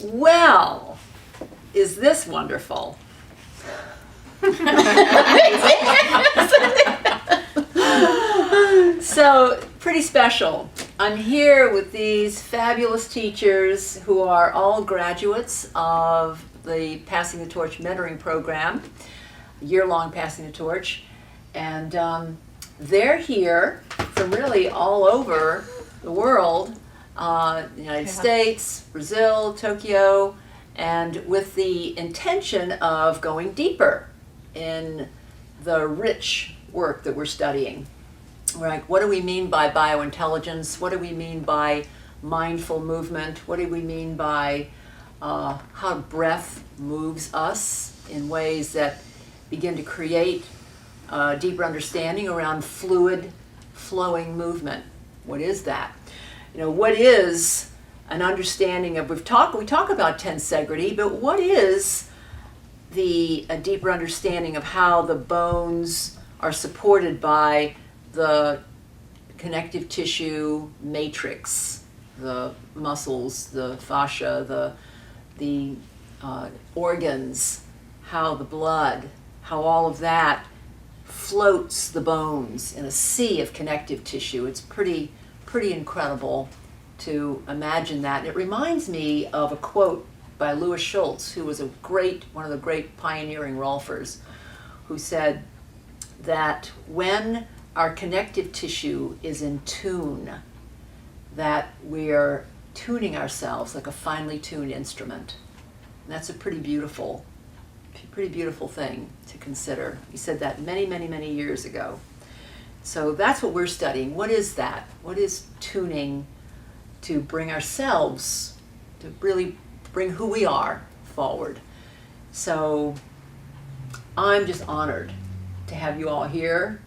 Well, is this wonderful? So, pretty special. I'm here with these fabulous teachers who are all graduates of the Passing the Torch mentoring program, year-long Passing the Torch, and they're here from really all over the world, the United States, Brazil, Tokyo, and with the intention of going deeper in the rich work that we're studying. Right, what do we mean by biointelligence? What do we mean by mindful movement? What do we mean by how breath moves us in ways that begin to create a deeper understanding around fluid, flowing movement? What is that? What is an understanding of, we talk about tensegrity, but what is a deeper understanding of how the bones are supported by the connective tissue matrix, the muscles, the fascia, the organs, how the blood, how all of that floats the bones in a sea of connective tissue. It's pretty incredible to imagine that. And it reminds me of a quote by Louis Schultz, who was one of the great pioneering Rolfers, who said that when our connective tissue is in tune, that we're tuning ourselves like a finely tuned instrument. And that's a pretty beautiful thing to consider. He said that many years ago. So that's what we're studying. What is that? What is tuning to bring ourselves, to really bring who we are forward? So I'm just honored to have you all here,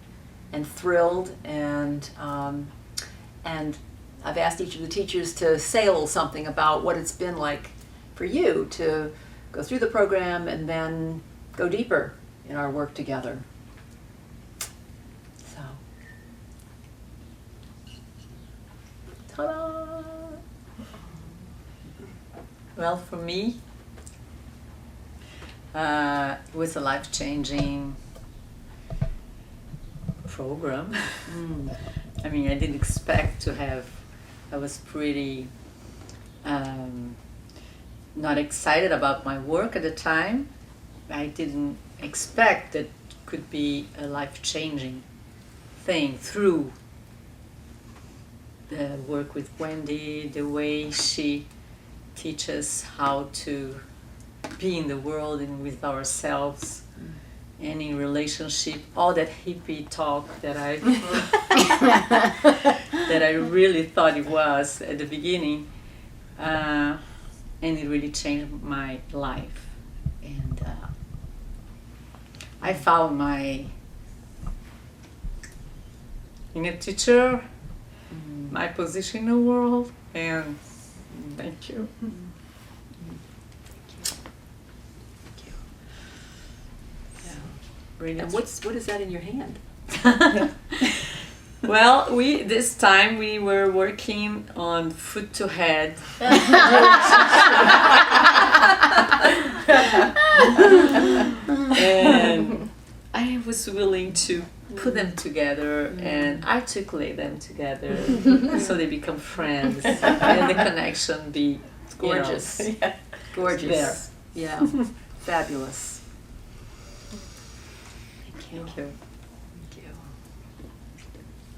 and thrilled, and I've asked each of the teachers to say a little something about what it's been like for you to go through the program and then go deeper in our work together. So, ta-da! Well, for me, it was a life-changing program. I mean, I didn't expect to have, I was pretty not excited about my work at the time. I didn't expect that it could be a life-changing thing through the work with Wendy, the way she teaches how to be in the world and with ourselves. Any relationship, all that hippie talk that I that I really thought it was at the beginning, and it really changed my life. And I found my inner teacher, my position in the world, and thank you. And what is that in your hand? Well, this time we were working on foot to head. And I was willing to put them together and articulate them together so they become friends and the connection be Gorgeous. Gorgeous. There. Yeah. Fabulous. Thank you.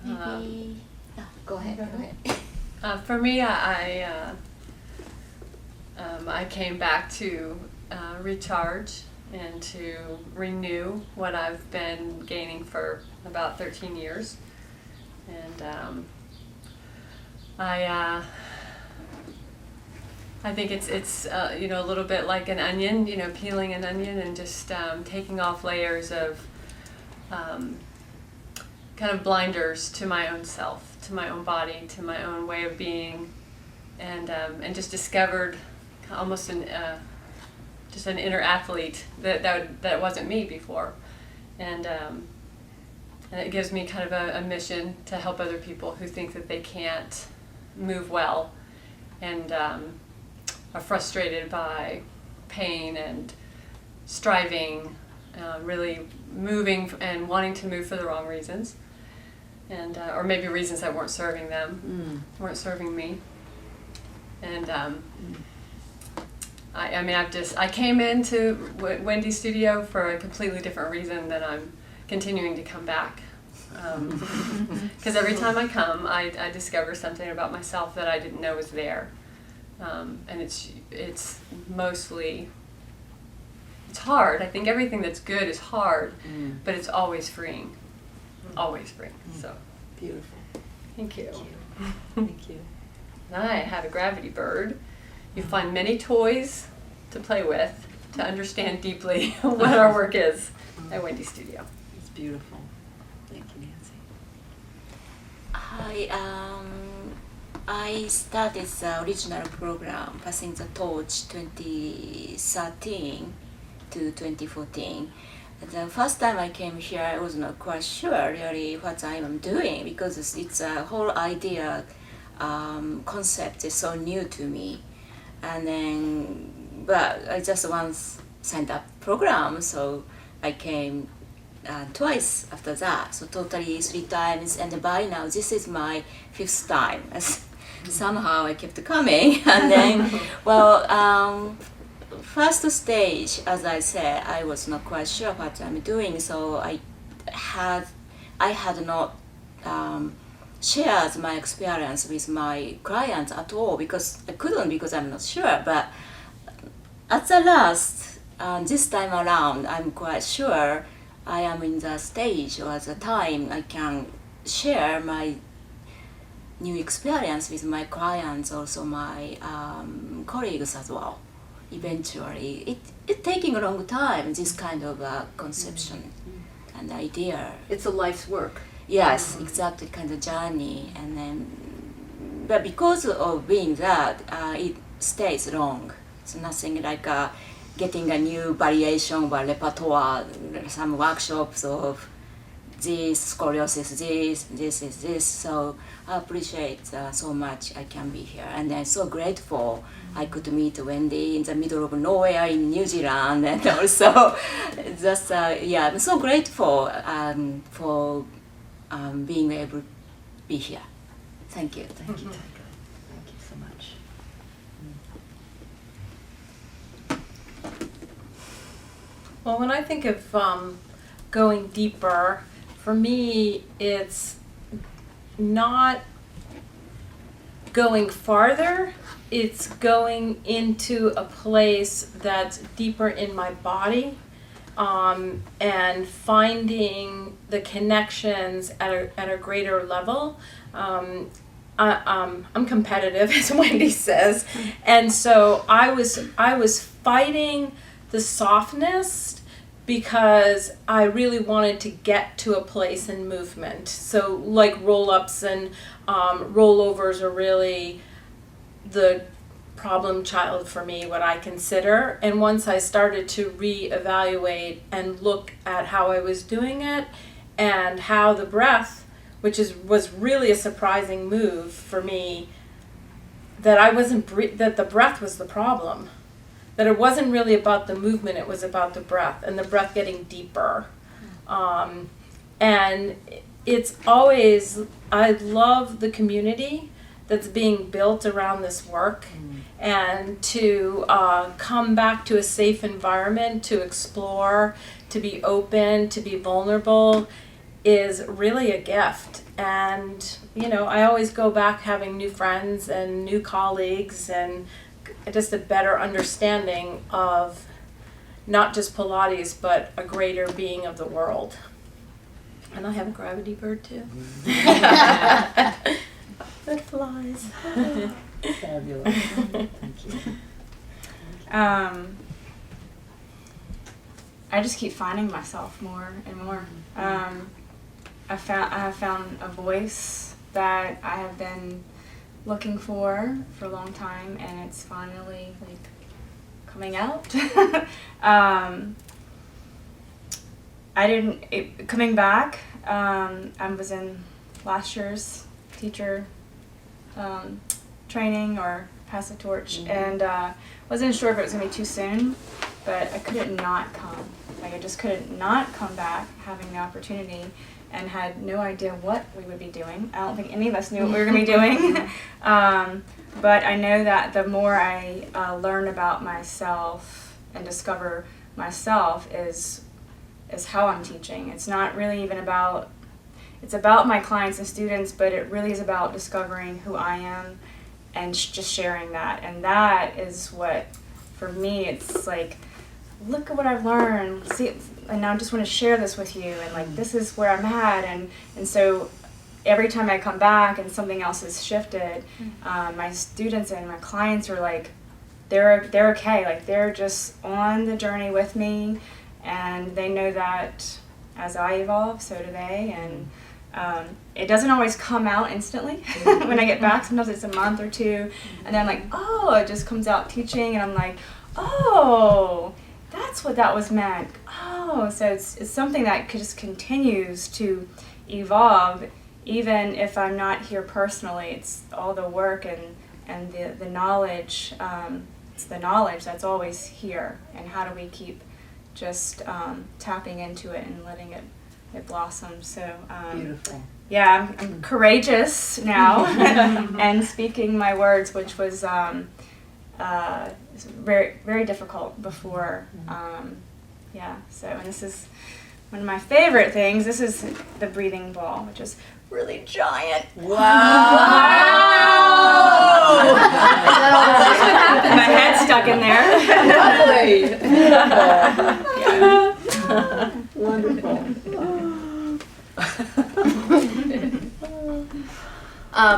Maybe. Go ahead. For me, I came back to recharge and to renew what I've been gaining for about 13 years, and I think it's a little bit like an onion, peeling an onion and just taking off layers of kind of blinders to my own self, to my own body, to my own way of being, and just discovered almost just an inner athlete that wasn't me before, and it gives me kind of a mission to help other people who think that they can't move well, and are frustrated by pain and striving, really moving and wanting to move for the wrong reasons, and or maybe reasons that weren't serving them, weren't serving me. And I came into Wendy Studio for a completely different reason that I'm continuing to come back. Because every time I come, I discover something about myself that I didn't know was there. And it's mostly, it's hard. I think everything that's good is hard, but it's always freeing. Always freeing. So Beautiful. thank you. Thank you. And I have a gravity bird. You find many toys to play with to understand deeply what our work is at Wendy Studio. It's beautiful. Thank you, Nancy. I started the original program, Passing the Torch, 2013 to 2014. The first time I came here, I was not quite sure really what I am doing because it's a whole idea, concept is so new to me. And then, but I just once signed up program, so I came twice after that, so totally 3 times, and by now this is my 5th time. Somehow I kept coming, and then, well, first stage, as I said, I was not quite sure what I'm doing, so I had not shared my experience with my clients at all because I couldn't, because I'm not sure. But at the last, this time around, I'm quite sure I am in the stage or the time I can share my new experience with my clients, also my colleagues as well. Eventually, it taking a long time, this kind of conception and idea. It's a life's work. Yes, exactly, kind of journey, and then, but because of being that, it stays long. It's nothing like getting a new variation or repertoire, some workshops of this scoliosis, this is this. So I appreciate so much I can be here, and I'm so grateful I could meet Wendy in the middle of nowhere in New Zealand, and also just yeah, I'm so grateful for being able to be here. Thank you. Thank you, Taeko. Thank you so much. Well, when I think of going deeper, for me, it's not going farther, it's going into a place that's deeper in my body, and finding the connections at a greater level. I'm competitive, as Wendy says, and so I was fighting the softness because I really wanted to get to a place in movement. So like roll-ups and rollovers are really the problem child for me, what I consider. And once I started to reevaluate and look at how I was doing it and how the breath, which was really a surprising move for me, that that the breath was the problem. That it wasn't really about the movement, it was about the breath, and the breath getting deeper. And it's always, I love the community that's being built around this work, and to come back to a safe environment, to explore, to be open, to be vulnerable, is really a gift. And, you know, I always go back having new friends and new colleagues and just a better understanding of not just Pilates, but a greater being of the world. And I have a gravity bird too. That flies. Fabulous. Thank you. I just keep finding myself more and more. I have found a voice that I have been looking for a long time, and it's finally like coming out. Coming back, I was in last year's teacher training or pass the torch, and wasn't sure if it was gonna be too soon, but I couldn't not come. Like I just couldn't not come back, having the opportunity, and had no idea what we would be doing. I don't think any of us knew what we were gonna be doing. But I know that the more I learn about myself and discover myself is how I'm teaching. It's not really even about, it's about my clients and students, but it really is about discovering who I am and just sharing that. And that is what, for me, it's like, look at what I've learned. See, and I just want to share this with you. And like, this is where I'm at. And so every time I come back and something else has shifted, my students and my clients are like, they're okay. Like they're just on the journey with me, and they know that as I evolve, so do they. And it doesn't always come out instantly when I get back. Sometimes it's a month or two, and then like, oh, it just comes out teaching, and I'm like, oh, that's what that was meant. Oh, so it's something that just continues to evolve, even if I'm not here personally. It's all the work and the knowledge. It's the knowledge that's always here, and how do we keep just tapping into it and letting it blossom. So Beautiful. yeah, I'm courageous now and speaking my words, which was very, very difficult before. Yeah, so, and this is one of my favorite things. This is the breathing ball, which is really giant. Wow! That's what happened. My head's stuck in there. Lovely. Wonderful.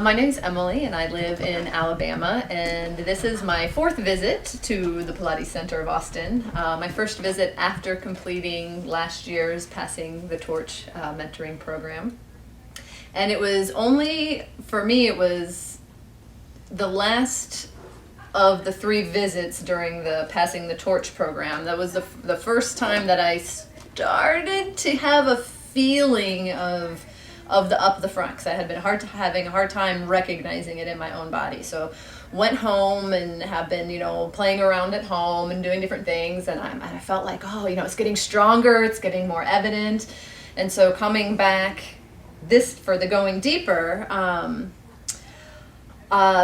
My name's Emily, and I live in Alabama, and this is my 4th visit to the Pilates Center of Austin. My first visit after completing last year's Passing the Torch mentoring program. And it was only, for me, it was the last of the 3 visits during the Passing the Torch program. That was the first time that I started to have a feeling of the up the front, because I had been having a hard time recognizing it in my own body. So went home and have been, playing around at home and doing different things, and I felt like, oh, it's getting stronger, it's getting more evident. And so coming back for the going deeper,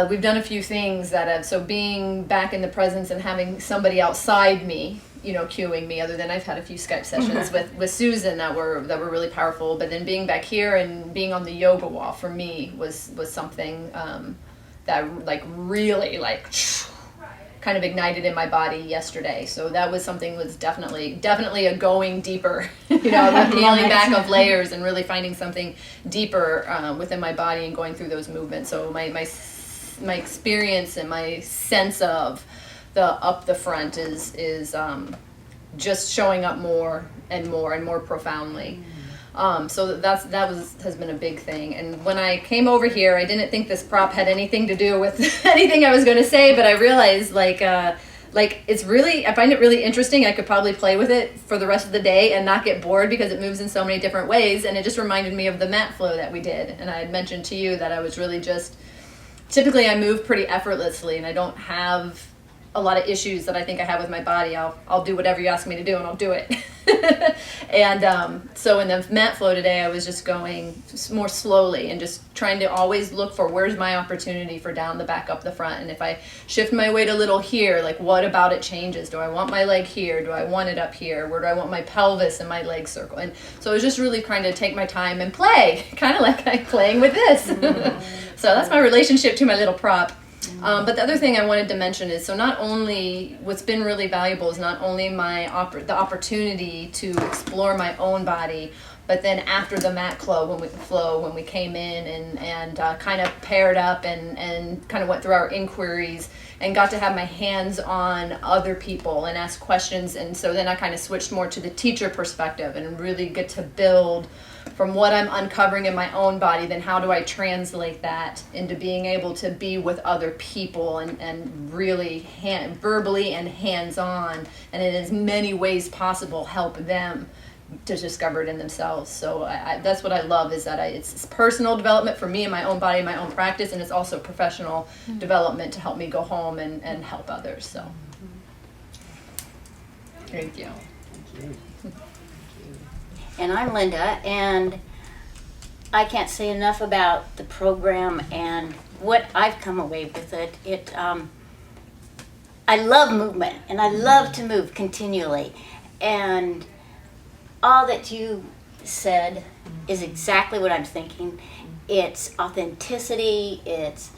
we've done a few things so being back in the presence and having somebody outside me, cueing me, other than I've had a few Skype sessions with Susan that were really powerful, but then being back here and being on the yoga wall for me was something that like really like kind of ignited in my body yesterday. So that was something was definitely a going deeper, the peeling back of layers and really finding something deeper within my body and going through those movements. So my experience and my sense of the up the front is just showing up more and more profoundly. So that has been a big thing. And when I came over here, I didn't think this prop had anything to do with anything I was going to say, but I realized like it's really, I find it really interesting. I could probably play with it for the rest of the day and not get bored because it moves in so many different ways. And it just reminded me of the mat flow that we did. And I had mentioned to you that I was really typically I move pretty effortlessly, and I don't have a lot of issues that I think I have with my body. I'll do whatever you ask me to do, and I'll do it. And so in the mat flow today, I was just going more slowly and just trying to always look for where's my opportunity for down the back, up the front. And if I shift my weight a little here, like what about it changes? Do I want my leg here? Do I want it up here? Where do I want my pelvis and my leg circle? And so I was just really trying to take my time and play, kind of like I'm playing with this. So that's my relationship to my little prop. But the other thing I wanted to mention is, so not only, what's been really valuable is not only the opportunity to explore my own body, but then after the mat flow, when we came in and kind of paired up and kind of went through our inquiries and got to have my hands on other people and ask questions. And so then I kind of switched more to the teacher perspective and really get to build from what I'm uncovering in my own body, then how do I translate that into being able to be with other people and really verbally and hands-on, and in as many ways possible help them just discovered in themselves. So that's what I love, is that it's personal development for me in my own body, my own practice, and it's also professional development to help me go home and help others. So thank you. And I'm Linda, and I can't say enough about the program and what I've come away with it. I love movement, and I love to move continually. And all that you said is exactly what I'm thinking. It's authenticity. It's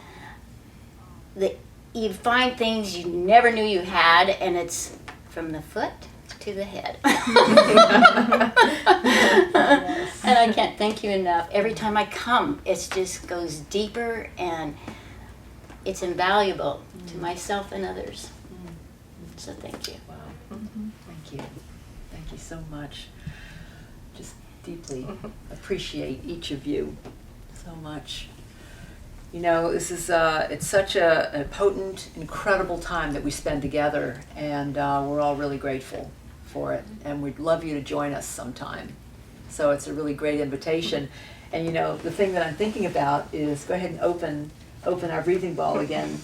you find things you never knew you had, and it's from the foot to the head. And I can't thank you enough. Every time I come, it just goes deeper, and it's invaluable to myself and others. So thank you. Wow. Thank you. Thank you so much. Just deeply appreciate each of you so much. You know, this is it's such a potent, incredible time that we spend together, and we're all really grateful for it, and we'd love you to join us sometime. So it's a really great invitation. And you know, the thing that I'm thinking about is, go ahead and open our breathing ball again.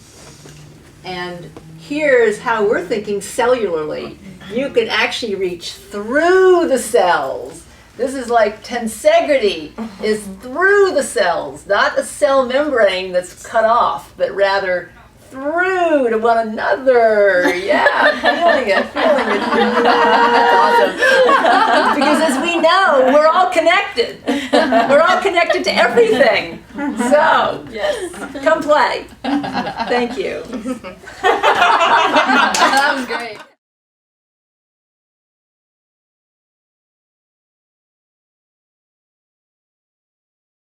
And here's how we're thinking cellularly. You can actually reach through the cells. This is like tensegrity is through the cells, not a cell membrane that's cut off, but rather through to one another. Yeah, feeling it. That's awesome. Because as we know, we're all connected. We're all connected to everything. So, come play. Thank you. That was great.